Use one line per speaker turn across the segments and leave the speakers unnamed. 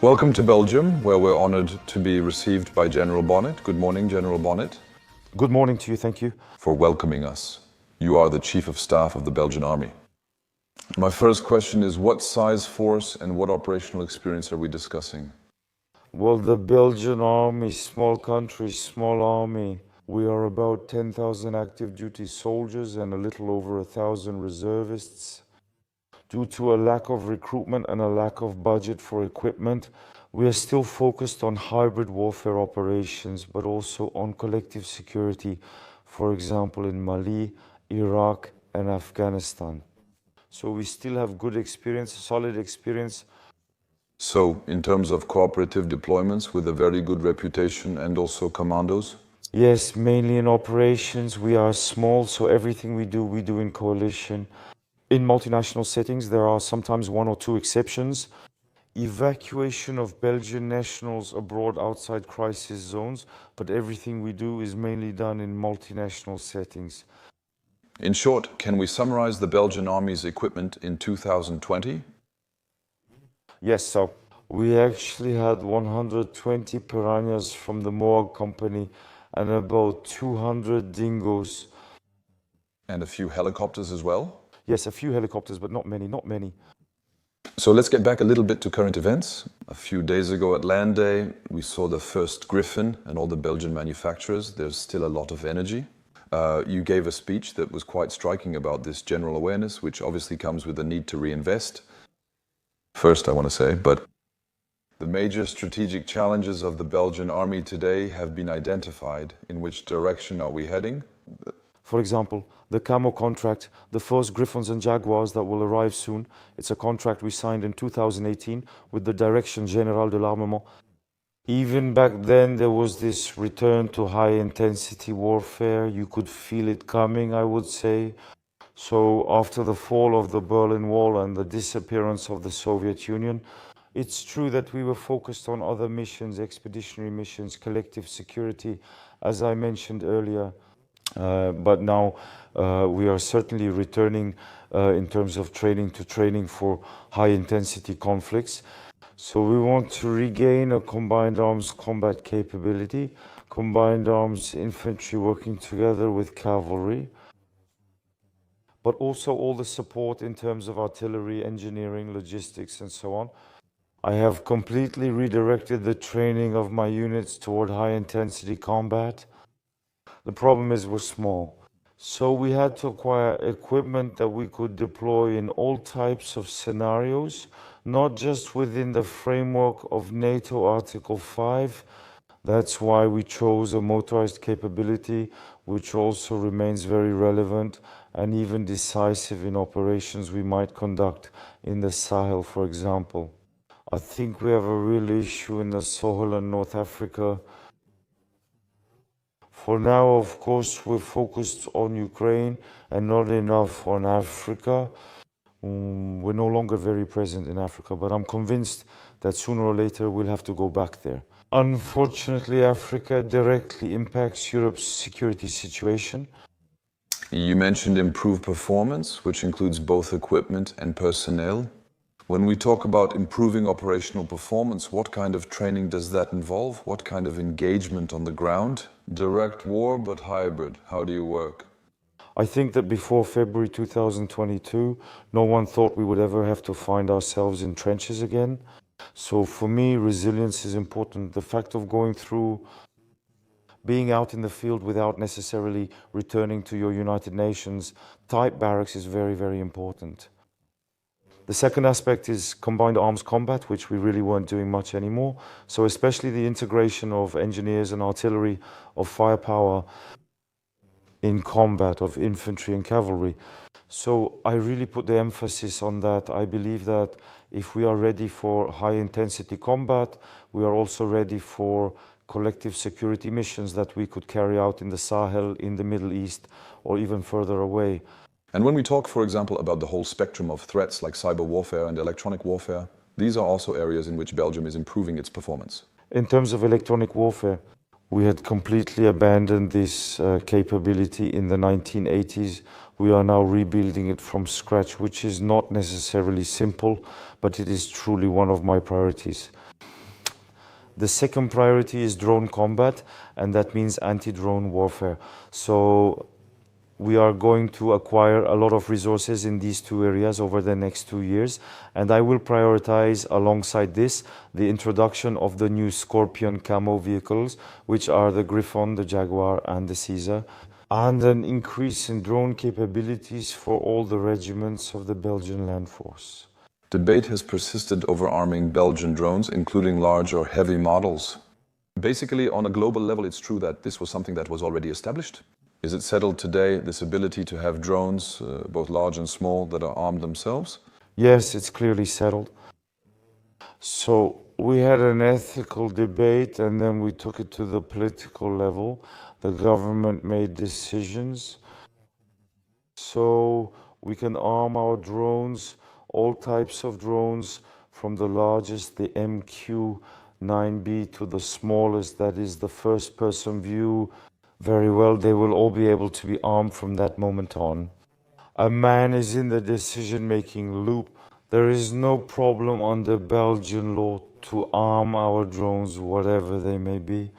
Welcome to Belgium, where we're honored to be received by General Bonnet. Good morning, General Bonnet.
Good morning to you, thank you.
For welcoming us. You are the Chief of Staff of the Belgian Army. My first question is, what size force and what operational experience are we discussing?
Well, the Belgian army, small country, small army. We are about 10,000 active duty soldiers and a little over 1,000 reservists. Due to a lack of recruitment and a lack of budget for equipment, we are still focused on hybrid warfare operations, but also on collective security, for example, in Mali, Iraq, and Afghanistan. So we still have good experience, solid experience.
So, in terms of cooperative deployments with a very good reputation and also commandos?
Yes, mainly in operations. We are small, so everything we do in coalition. In multinational settings, there are sometimes one or two exceptions. Evacuation of Belgian nationals abroad outside crisis zones, but everything we do is mainly done in multinational settings.
In short, can we summarize the Belgian Army's equipment in 2020?
Yes, so we actually had 120 piranhas from the Moog company and about 200 dingoes.
And a few helicopters as well?
Yes, a few helicopters, but not many.
So let's get back a little bit to current events. A few days ago at Land Day, we saw the first Griffin and all the Belgian manufacturers. There's still a lot of energy. You gave a speech that was quite striking about this general awareness, which obviously comes with the need to reinvest. First, I want to say, but the major strategic challenges of the Belgian army today have been identified. In which direction are we heading?
For example, the Camo contract, the first Griffons and Jaguars that will arrive soon. It's a contract we signed in 2018 with the Direction Générale de l'Armement. Even back then, there was this return to high-intensity warfare. You could feel it coming, I would say. So after the fall of the Berlin Wall and the disappearance of the Soviet Union, it's true that we were focused on other missions, expeditionary missions, collective security, as I mentioned earlier. But now we are certainly returning in terms of training for high-intensity conflicts. So we want to regain a combined arms combat capability, combined arms infantry working together with cavalry, but also all the support in terms of artillery, engineering, logistics, and so on. I have completely redirected the training of my units toward high-intensity combat. The problem is we're small. So we had to acquire equipment that we could deploy in all types of scenarios, not just within the framework of NATO Article 5. That's why we chose a motorized capability, which also remains very relevant and even decisive in operations we might conduct in the Sahel, for example. I think we have a real issue in the Sahel and North Africa. For now, of course, we're focused on Ukraine and not enough on Africa. We're no longer very present in Africa, but I'm convinced that sooner or later we'll have to go back there. Unfortunately, Africa directly impacts Europe's security situation.
You mentioned improved performance, which includes both equipment and personnel. When we talk about improving operational performance, what kind of training does that involve? What kind of engagement on the ground? Direct war, but hybrid. How do you work?
I think that before February 2022, no one thought we would ever have to find ourselves in trenches again. So for me, resilience is important. The fact of going through being out in the field without necessarily returning to your United Nations type barracks is very, very important. The second aspect is combined arms combat, which we really weren't doing much anymore. So especially the integration of engineers and artillery, of firepower in combat, of infantry and cavalry. So I really put the emphasis on that. I believe that if we are ready for high-intensity combat, we are also ready for collective security missions that we could carry out in the Sahel, in the Middle East, or even further away.
And when we talk, for example, about the whole spectrum of threats like cyber warfare and electronic warfare, these are also areas in which Belgium is improving its performance.
In terms of electronic warfare, we had completely abandoned this capability in the 1980s We are now rebuilding it from scratch, which is not necessarily simple, but it is truly one of my priorities. The second priority is drone combat, and that means anti-drone warfare. So we are going to acquire a lot of resources in these two areas over the next 2 years, and I will prioritize alongside this the introduction of the new Scorpion camo vehicles, which are the Griffon, the Jaguar and the Caesar, and an increase in drone capabilities for all the regiments of the Belgian land force.
Debate has persisted over arming Belgian drones, including large or heavy models. Basically, on a global level, it's true that this was something that was already established. Is it settled today, this ability to have drones, both large and small, that are armed themselves?
Yes, it's clearly settled. So we had an ethical debate, and then we took it to the political level. The government made decisions. So we can arm our drones, all types of drones, from the largest, the MQ-9B, to the smallest, that is the first-person view. Very well, they will all be able to be armed from that moment on. A man is in the decision-making loop. There is no problem under Belgian law to arm our drones, whatever they may be.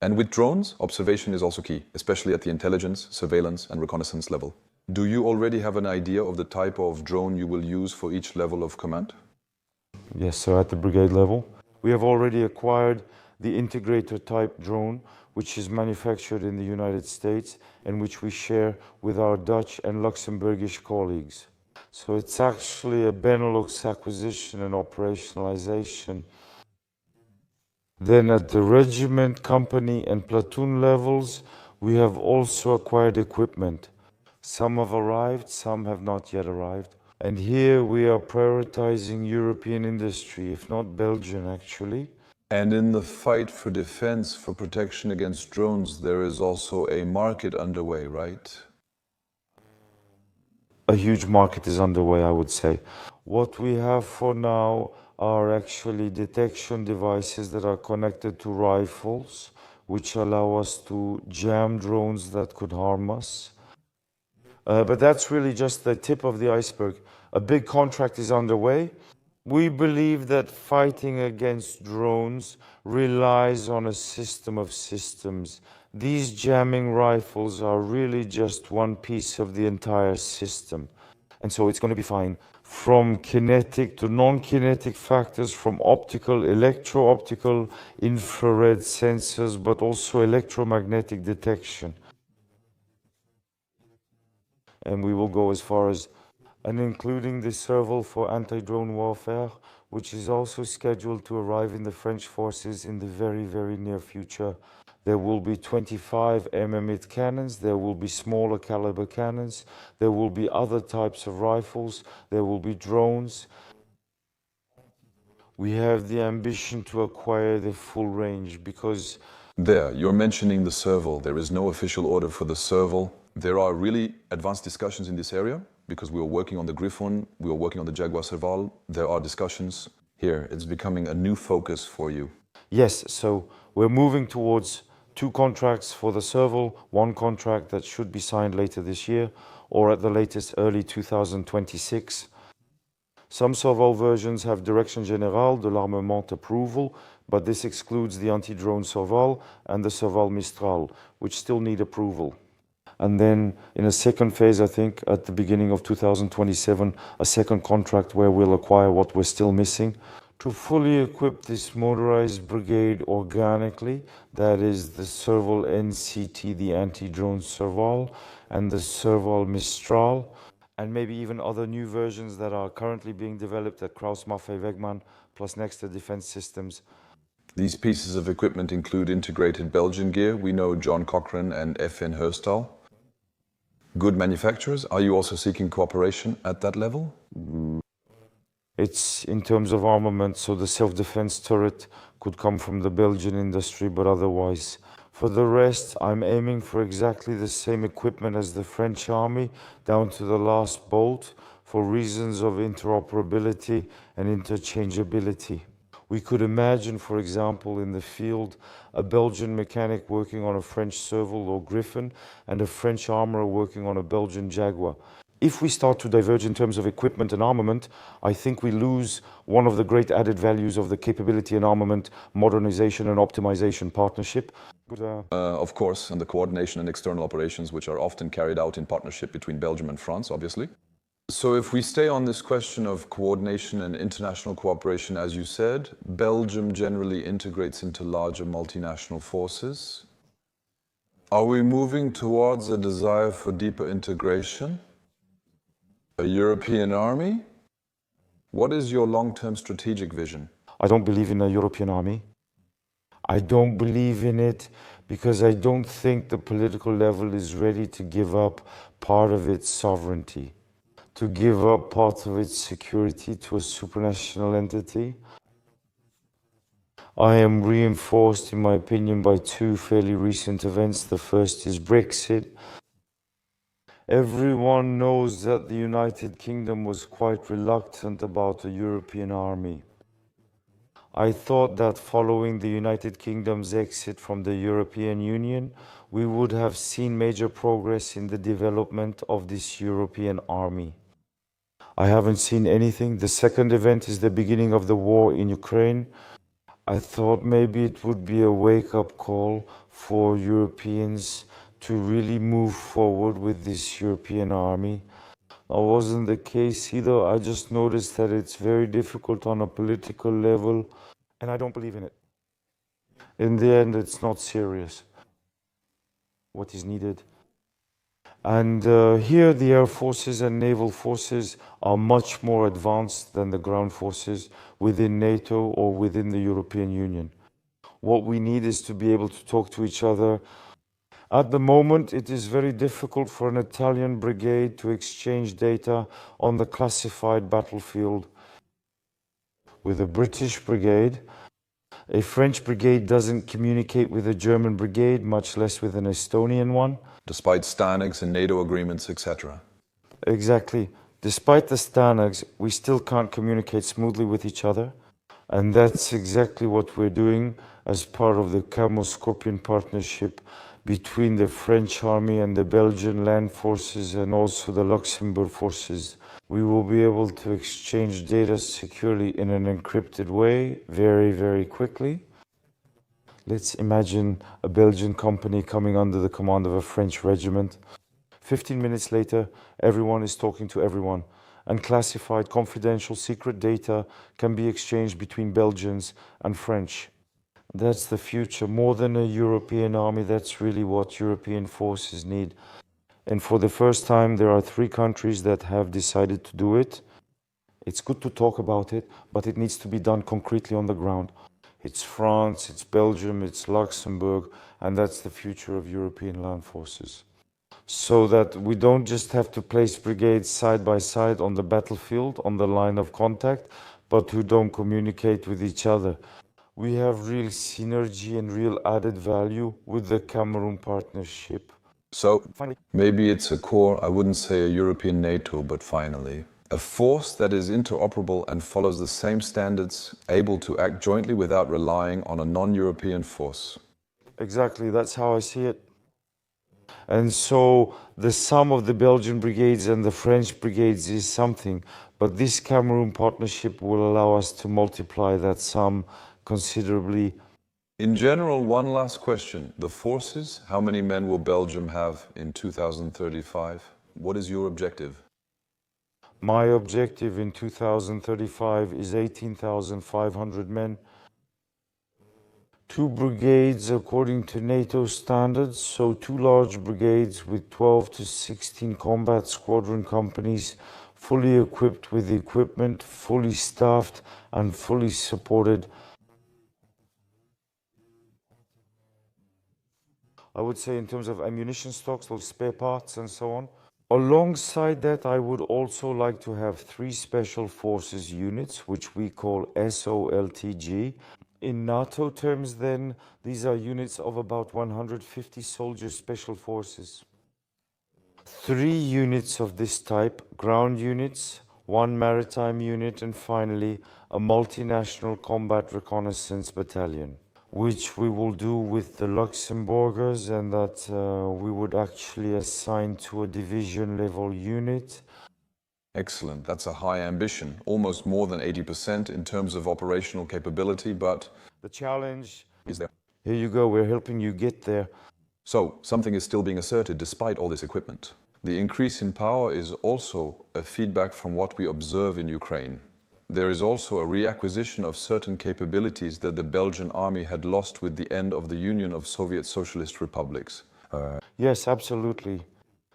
And with drones, observation is also key, especially at the intelligence, surveillance, and reconnaissance level. Do you already have an idea of the type of drone you will use for each level of command?
Yes, sir, at the brigade level. We have already acquired the integrator type drone, which is manufactured in the United States and which we share with our Dutch and Luxembourgish colleagues. So it's actually a Benelux acquisition and operationalization. Then at the regiment, company and platoon levels, we have also acquired equipment. Some have arrived, some have not yet arrived. And here we are prioritizing European industry, if not Belgian actually.
And in the fight for defense, for protection against drones, there is also a market underway, right?
A huge market is underway, I would say. What we have for now are actually detection devices that are connected to rifles, which allow us to jam drones that could harm us. But that's really just the tip of the iceberg. A big contract is underway. We believe that fighting against drones relies on a system of systems. These jamming rifles are really just one piece of the entire system. And so it's going to be fine from kinetic to non-kinetic factors, from optical, electro-optical, infrared sensors, but also electromagnetic detection. And we will go as far as and including the serval for anti-drone warfare, which is also scheduled to arrive in the French forces in the very, very near future. There will be 25 mm cannons, there will be smaller caliber cannons, there will be other types of rifles, there will be drones. We have the ambition to acquire the full range because...
You're mentioning the serval. There is no official order for the serval. There are really advanced discussions in this area because we are working on the Griffon, we are working on the Jaguar serval. There are discussions here. It's becoming a new focus for you.
Yes, so we're moving towards 2 contracts for the serval, 1 contract that should be signed later this year or at the latest early 2026. Some serval versions have Direction Générale de l'Armement approval, but this excludes the anti-drone serval and the serval Mistral, which still need approval. And then in a second phase, I think, at the beginning of 2027, a second contract where we'll acquire what we're still missing. To fully equip this motorized brigade organically, that is the serval NCT, the anti-drone serval, and the serval Mistral, and maybe even other new versions that are currently being developed at Krauss-Maffei-Wegmann, plus Nexter Defense Systems.
These pieces of equipment include integrated Belgian gear. We know John Cochrane and FN Herstal. Good manufacturers. Are you also seeking cooperation at that level?
It's in terms of armament, so the self-defense turret could come from the Belgian industry, but otherwise. For the rest, I'm aiming for exactly the same equipment as the French army, down to the last bolt, for reasons of interoperability and interchangeability. We could imagine, for example, in the field, a Belgian mechanic working on a French Serval or Griffon and a French armorer working on a Belgian Jaguar. If we start to diverge in terms of equipment and armament, I think we lose one of the great added values of the capability and armament, modernization and optimization partnership.
Of course, and the coordination and external operations, which are often carried out in partnership between Belgium and France, obviously. So if we stay on this question of coordination and international cooperation, as you said, Belgium generally integrates into larger multinational forces. Are we moving towards a desire for deeper integration? A European army? What is your long-term strategic vision?
I don't believe in a European army. I don't believe in it because I don't think the political level is ready to give up part of its sovereignty, to give up part of its security to a supranational entity. I am reinforced, in my opinion, by two fairly recent events. The first is Brexit. Everyone knows that the United Kingdom was quite reluctant about a European army. I thought that following the United Kingdom's exit from the European Union, we would have seen major progress in the development of this European army. I haven't seen anything. The second event is the beginning of the war in Ukraine. I thought maybe it would be a wake-up call for Europeans to really move forward with this European army. That wasn't the case either. I just noticed that it's very difficult on a political level, and I don't believe in it. In the end, it's not serious. What is needed? And here the air forces and naval forces are much more advanced than the ground forces within NATO or within the European Union. What we need is to be able to talk to each other. At the moment, it is very difficult for an Italian brigade to exchange data on the classified battlefield with a British brigade. A French brigade doesn't communicate with a German brigade, much less with an Estonian one.
Despite STANAGs and NATO agreements, etc.
Exactly. Despite the STANAGs, we still can't communicate smoothly with each other. And that's exactly what we're doing as part of the Camo Scorpion partnership between the French army and the Belgian land forces and also the Luxembourg forces. We will be able to exchange data securely in an encrypted way very, very quickly. Let's imagine a Belgian company coming under the command of a French regiment. 15 minutes later, everyone is talking to everyone, and classified, confidential, secret data can be exchanged between Belgians and French. That's the future. More than a European army, that's really what European forces need. And for the first time, there are 3 countries that have decided to do it. It's good to talk about it, but it needs to be done concretely on the ground. It's France, it's Belgium, it's Luxembourg, and that's the future of European land forces. So that we don't just have to place brigades side by side on the battlefield, on the line of contact, but who don't communicate with each other. We have real synergy and real added value with the Cameroon partnership.
So,
Finally,
maybe it's a core, I wouldn't say a European NATO, but finally, a force that is interoperable and follows the same standards, able to act jointly without relying on a non-European force.
exactly, that's how I see it. And so the sum of the Belgian brigades and the French brigades is something, but this Cameroon partnership will allow us to multiply that sum considerably.
In general, one last question. The forces, how many men will Belgium have in 2035? What is your objective?
My objective in 2035 is 18,500 men. 2 brigades according to NATO standards, so 2 large brigades with 12 to 16 combat squadron companies, fully equipped with equipment, fully staffed and fully supported. I would say in terms of ammunition stocks, those spare parts and so on. Alongside that, I would also like to have 3 special forces units, which we call SOLTG. In NATO terms then, these are units of about 150 soldiers, special forces. 3 units of this type, ground units, one maritime unit, and finally a multinational combat reconnaissance battalion, which we will do with the Luxembourgers, and that we would actually assign to a division level unit.
Excellent. That's a high ambition, almost more than 80% in terms of operational capability, but
The challenge
is there?
here you go, we're helping you get there.
So, something is still being asserted despite all this equipment. The increase in power is also a feedback from what we observe in Ukraine. There is also a reacquisition of certain capabilities that the Belgian army had lost with the end of the Union of Soviet Socialist Republics.
Yes, absolutely.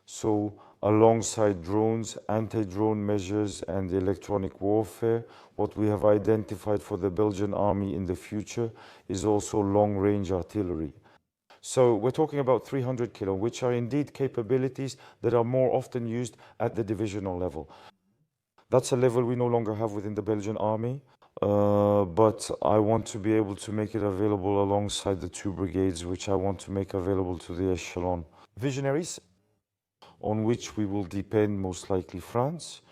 So, alongside drones, anti-drone measures, and electronic warfare, what we have identified for the Belgian army in the future is also long-range artillery. So we're talking about 300 kilo, which are indeed capabilities that are more often used at the divisional level. That's a level we no longer have within the Belgian army, but I want to be able to make it available alongside the 2 brigades, which I want to make available to the echelon visionaries, on which we will depend most likely France.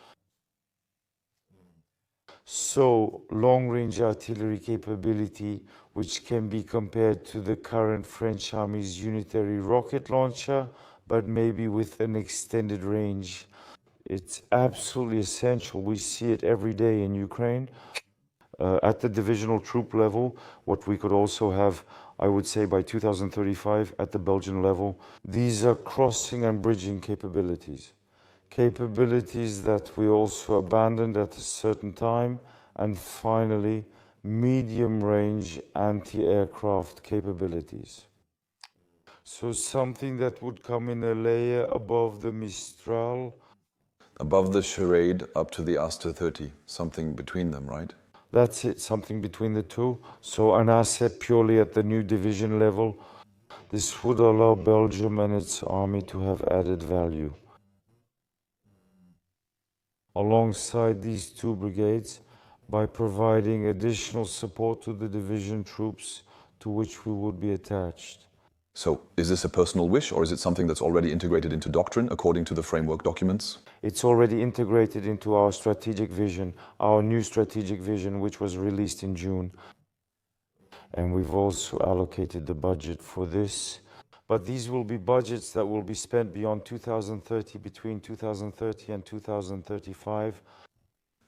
So long-range artillery capability, which can be compared to the current French Army's unitary rocket launcher, but maybe with an extended range. It's absolutely essential. We see it every day in Ukraine. At the divisional troop level, what we could also have, I would say by 2035 at the Belgian level, these are crossing and bridging capabilities. Capabilities that we also abandoned at a certain time, and finally, medium-range anti-aircraft capabilities. So something that would come in a layer above the Mistral.
Above the Charade up to the Aster 30, something between them, right?
That's it, something between the two. So an asset purely at the new division level. This would allow Belgium and its army to have added value. Alongside these 2 brigades, by providing additional support to the division troops to which we would be attached.
So, is this a personal wish or is it something that's already integrated into Doctrine according to the framework documents?
It's already integrated into our strategic vision, our new strategic vision, which was released in June. And we've also allocated the budget for this. But these will be budgets that will be spent beyond 2030, between 2030 and 2035.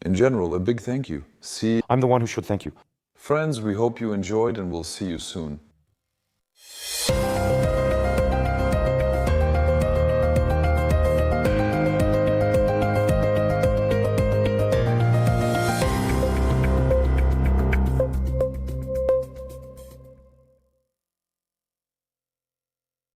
In general, a big thank you.
I'm the one who should thank you.
Friends, we hope you enjoyed and we'll see you soon.